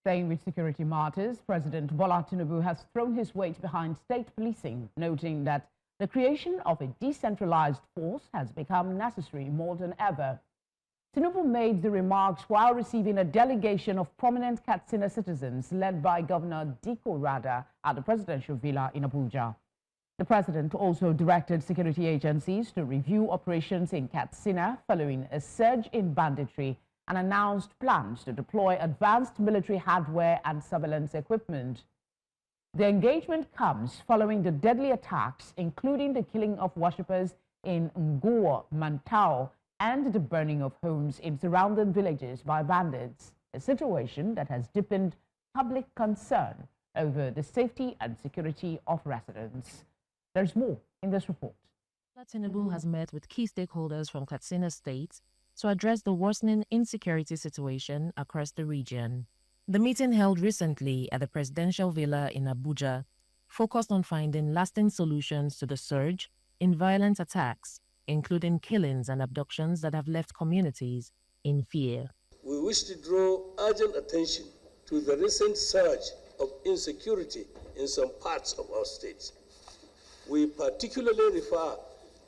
Staying with security matters, President Bola Tinubu has thrown his weight behind state policing, noting that the creation of a decentralized force has become necessary more than ever. Tinubu made the remarks while receiving a delegation of prominent Katsina citizens led by Governor Diko Rada at the presidential villa in Abuja. The president also directed security agencies to review operations in Katsina following a surge in banditry and announced plans to deploy advanced military hardware and surveillance equipment. The engagement comes following the deadly attacks, including the killing of worshippers in Nguwa, Mantao, and the burning of homes in surrounding villages by bandits, a situation that has deepened public concern over the safety and security of residents. There's more in this report. Tinubu has met with key stakeholders from Katsina State to address the worsening insecurity situation across the region. The meeting held recently at the presidential villa in Abuja focused on finding lasting solutions to the surge in violent attacks, including killings and abductions that have left communities in fear. We wish to draw urgent attention to the recent surge of insecurity in some parts of our state. We particularly refer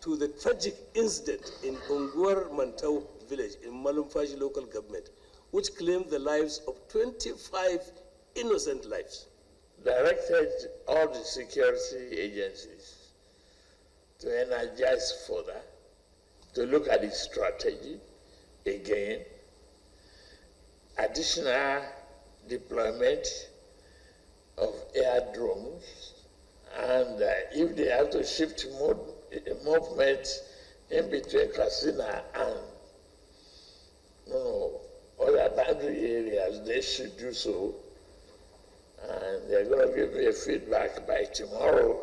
to the tragic incident in Ungwar Mantau village in Malumfashi local government, which claimed the lives of 25 innocent lives. Directed all the security agencies to energize further, to look at the strategy again, additional deployment of air drones, and if they have to shift movement in between Katsina and other boundary areas, they should do so. And they're going to give me a feedback by tomorrow.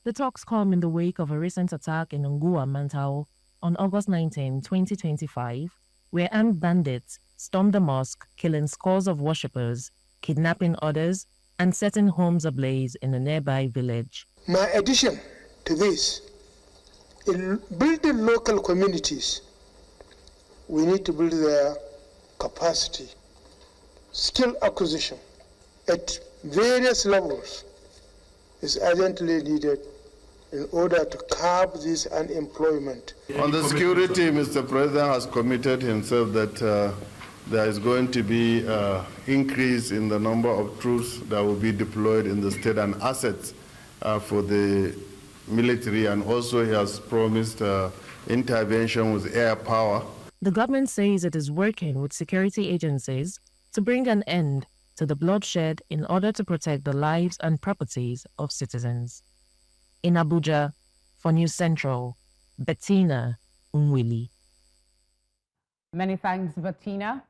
The talks come in the wake of a recent attack in Nguwa, Mantao on August 19, 2025, where armed bandits stormed the mosque, killing scores of worshippers, kidnapping others, and setting homes ablaze in a nearby village. My addition to this, in building local communities, we need to build their capacity, skill acquisition at various levels is urgently needed in order to curb this unemployment. On the security, Mr. President has committed himself that there is going to be an increase in the number of troops that will be deployed in the state and assets for the military, and also he has promised intervention with air power. The government says it is working with security agencies to bring an end to the bloodshed in order to protect the lives and properties of citizens. In Abuja, for News Central, Bettina Unwili. Many thanks, Bettina.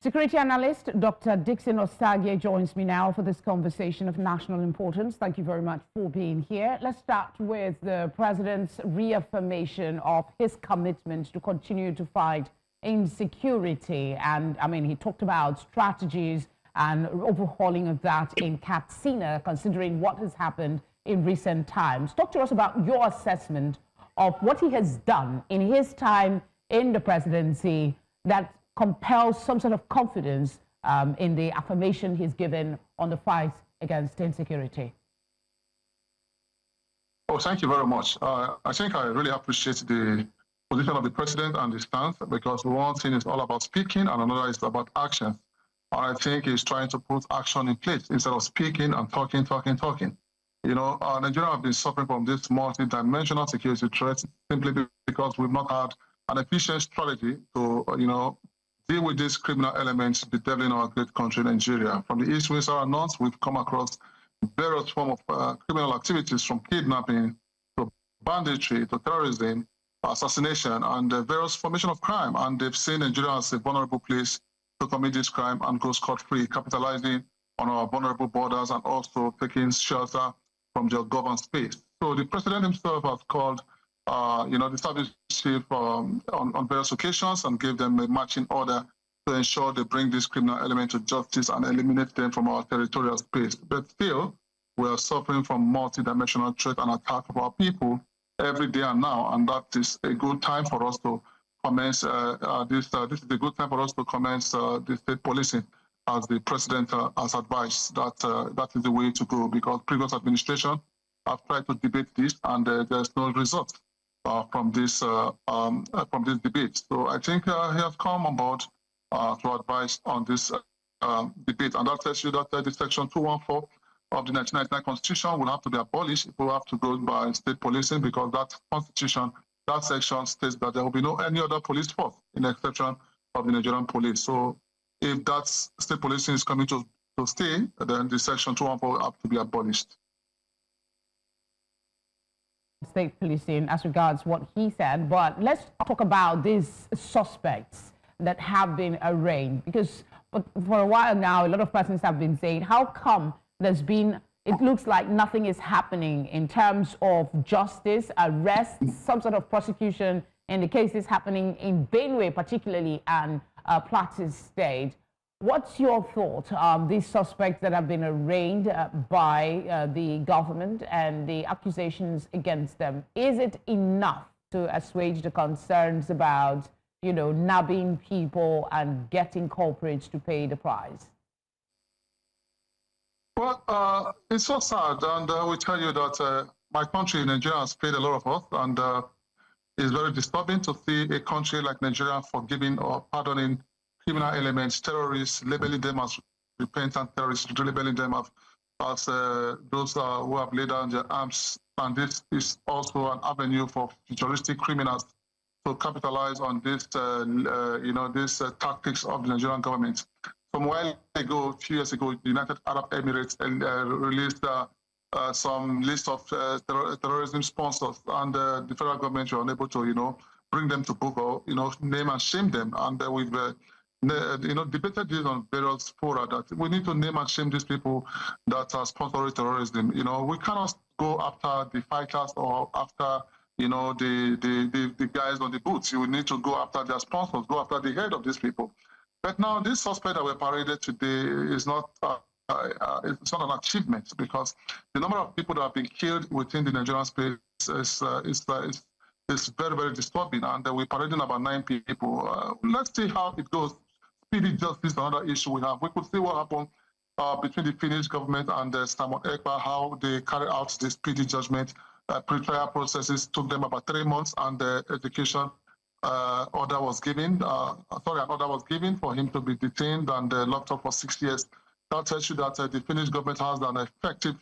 Security analyst Dr. Dixon Osagie joins me now for this conversation of national importance. Thank you very much for being here. Let's start with the president's reaffirmation of his commitment to continue to fight insecurity. And I mean, he talked about strategies and overhauling of that in Katsina, considering what has happened in recent times. Talk to us about your assessment of what he has done in his time in the presidency that compels some sort of confidence in the affirmation he's given on the fight against insecurity. Oh, thank you very much. I think I really appreciate the position of the president and the stance, because one thing is all about speaking and another is about action. And I think he's trying to put action in place instead of speaking and talking. You know, Nigeria have been suffering from this multi-dimensional security threat simply because we've not had an efficient strategy to, deal with these criminal elements bedeviling our great country, Nigeria. From the east, west, and north, we've come across various forms of criminal activities, from kidnapping to banditry to terrorism, assassination, and various formation of crime. And they've seen Nigeria as a vulnerable place to commit this crime and go scot-free, capitalizing on our vulnerable borders and also taking shelter from the government space. So the president himself has called the service chief on various occasions and gave them a marching order to ensure they bring this criminal element to justice and eliminate them from our territorial space. But still, we are suffering from multi-dimensional threat and attack of our people every day and now, and that is a good time for us to commence this is a good time for us to commence the state policing. as the president has advised, that that is the way to go, because previous administration have tried to debate this, and there's no result from this debate. So I think he has come on board to advise on this debate, and that tells you that the section 214 of the 1999 Constitution will have to be abolished if we have to go by state policing, because that Constitution, that section states that there will be no any other police force in exception of the Nigerian police. So if that state policing is coming to stay, then the section 214 will have to be abolished. State policing as regards what he said, but let's talk about these suspects that have been arraigned, because for a while now, a lot of persons have been saying, how come there's been, it looks like nothing is happening in terms of justice, arrests, some sort of prosecution in the cases happening in Benue particularly, and Plateau State. What's your thought on these suspects that have been arraigned by the government and the accusations against them? Is it enough to assuage the concerns about, you know, nabbing people and getting culprits to pay the price? Well, it's so sad, and I will tell you that my country, Nigeria, has paid a lot of us, and it's very disturbing to see a country like Nigeria forgiving or pardoning criminal elements, terrorists, labeling them as repentant terrorists, labeling them as those who have laid down their arms. And this is also an avenue for futuristic criminals to capitalize on this, these tactics of the Nigerian government. From a while ago, a few years ago, the United Arab Emirates released some list of terrorism sponsors, and the federal government were unable to, bring them to book or, name and shame them. And we've debated this on various fora that we need to name and shame these people that are sponsoring terrorism. We cannot go after the fighters or after, the guys on the boots. You need to go after their sponsors, go after the head of these people. But now this suspect that were paraded today is not it's not an achievement, because the number of people that have been killed within the Nigerian space is very, very disturbing. And we're parading about 9 people. Let's see how it goes. Speedy justice is another issue we have. We could see what happened between the Finnish government and Simon Ekpa, how they carried out the speedy judgment. Pre-trial processes took them about 3 months, and the execution order was given. An order was given for him to be detained and locked up for 6 years. That tells you that the Finnish government has an effective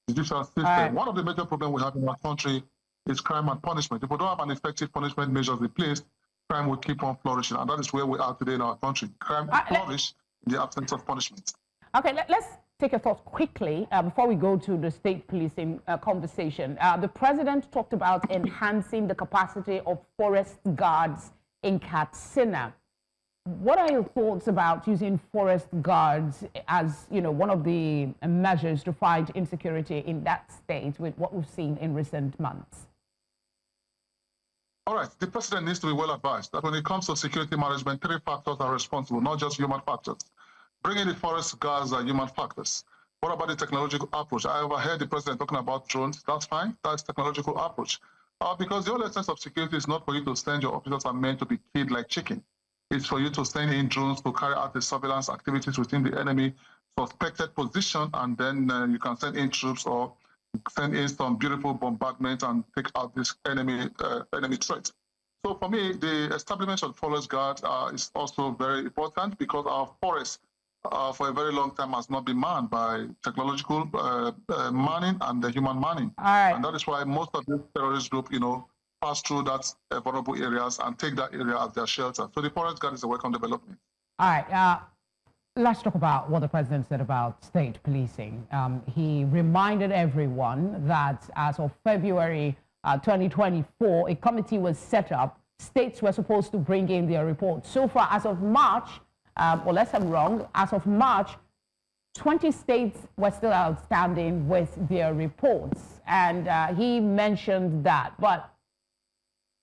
judicial system. Right. One of the major problems we have in our country is crime and punishment. If we don't have an effective punishment measures in place, crime will keep on flourishing, and that is where we are today in our country. Crime will flourish in the absence of punishment. Okay, let's take a thought quickly before we go to the state policing conversation. The president talked about enhancing the capacity of forest guards in Katsina. What are your thoughts about using forest guards as, one of the measures to fight insecurity in that state with what we've seen in recent months? All right, the president needs to be well advised that when it comes to security management, 3 factors are responsible, not just human factors. Bringing the forest guards are human factors. What about the technological approach? I overheard the president talking about drones. That's fine. That's technological approach. Because the whole essence of security is not for you to send your officers and men to be killed like chicken. It's for you to send in drones to carry out the surveillance activities within the enemy suspected position, and then you can send in troops or send in some beautiful bombardment and take out this enemy threat. So for me, the establishment of forest guard is also very important, because our forests for a very long time has not been manned by technological manning and the human manning. All right. And that is why most of this terrorist group, pass through that vulnerable areas and take that area as their shelter. So the forest guard is a welcome development. All right. Let's talk about what the president said about state policing. He reminded everyone that as of February 2024, a committee was set up. States were supposed to bring in their reports. So far, as of March, unless I'm wrong, as of March, 20 states were still outstanding with their reports. And he mentioned that. But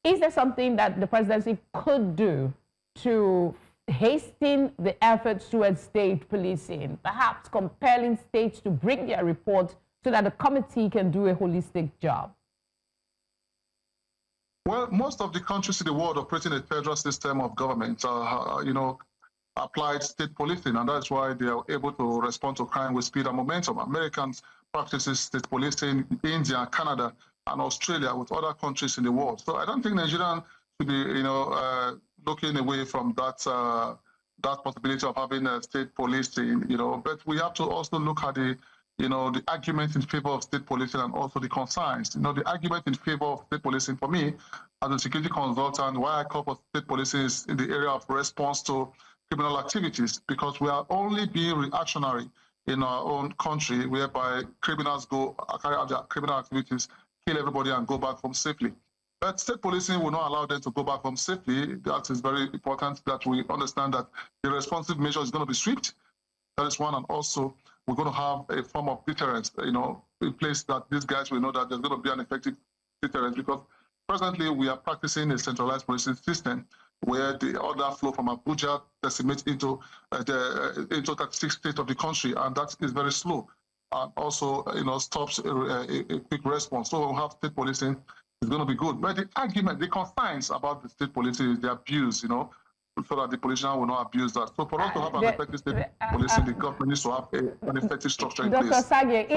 is there something that the presidency could do to hasten the efforts towards state policing, perhaps compelling states to bring their report so that the committee can do a holistic job? Well, most of the countries in the world operating a federal system of government, applied state policing, and that's why they are able to respond to crime with speed and momentum. Americans practices state policing, India, Canada, and Australia, with other countries in the world. So I don't think Nigerians should be, looking away from that that possibility of having state policing, but we have to also look at the argument in favor of state policing and also the concerns. The argument in favor of state policing for me, as a security consultant, why I call for state policing is in the area of response to criminal activities, because we are only being reactionary in our own country, whereby criminals go carry out their criminal activities, kill everybody, and go back home safely. But state policing will not allow them to go back home safely. That is very important that we understand that the responsive measure is going to be swift. That is one, and also we're going to have a form of deterrence, in place that these guys will know that there's going to be an effective deterrence, because presently we are practicing a centralized policing system where the order flow from Abuja decimates into into 36 states of the country, and that is very slow, and also stops a quick response. So we'll have state policing. It's going to be good. But the argument, the concerns about the state policing is the abuse, so that the politician will not abuse that. So for us to have an effective state policing, the government needs to have an effective structure in place. Dr. Sage,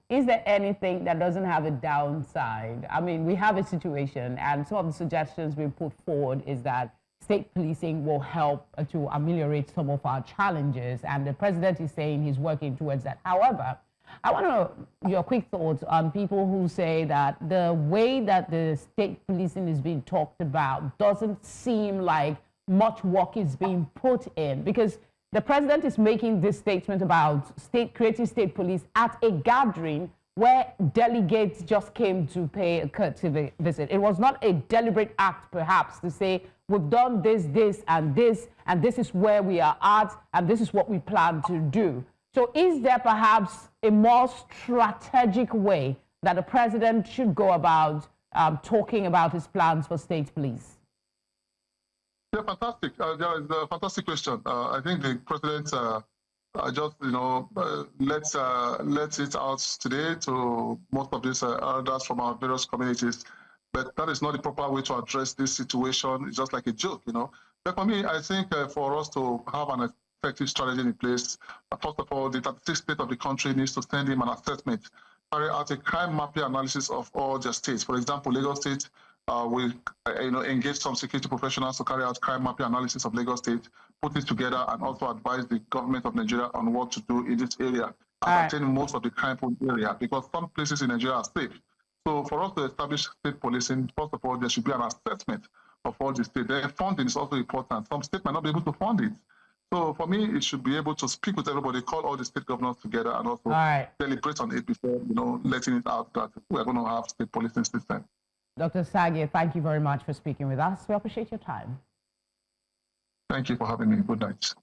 is there anything that doesn't have a downside? I mean, we have a situation, and some of the suggestions we put forward is that state policing will help to ameliorate some of our challenges, and the president is saying he's working towards that. However, I want to know your quick thoughts on people who say that the way that the state policing is being talked about doesn't seem like much work is being put in, because the president is making this statement about creating state police at a gathering where delegates just came to pay a courtesy visit. It was not a deliberate act, perhaps, to say, we've done this, and this is where we are at, and this is what we plan to do. So is there perhaps a more strategic way that the president should go about talking about his plans for state police? Yeah, fantastic. There is a fantastic question. I think the president just, lets it out today to most of these elders from our various communities. But that is not the proper way to address this situation. It's just like a joke, But for me, I think for us to have an effective strategy in place, first of all, the 36 states of the country needs to send him an assessment, carry out a crime mapping analysis of all their states. For example, Lagos State will engage some security professionals to carry out crime mapping analysis of Lagos State, put it together, and also advise the government of Nigeria on what to do in this area, ascertain most of the crime-prone area, because some places in Nigeria are safe. So for us to establish state policing, first of all, there should be an assessment of all the states. The funding is also important. Some states might not be able to fund it. So for me, it should be able to speak with everybody, call all the state governors together, and also deliberate on it before, letting it out that we're going to have state policing system. Dr. Sage, thank you very much for speaking with us. We appreciate your time. Thank you for having me. Good night.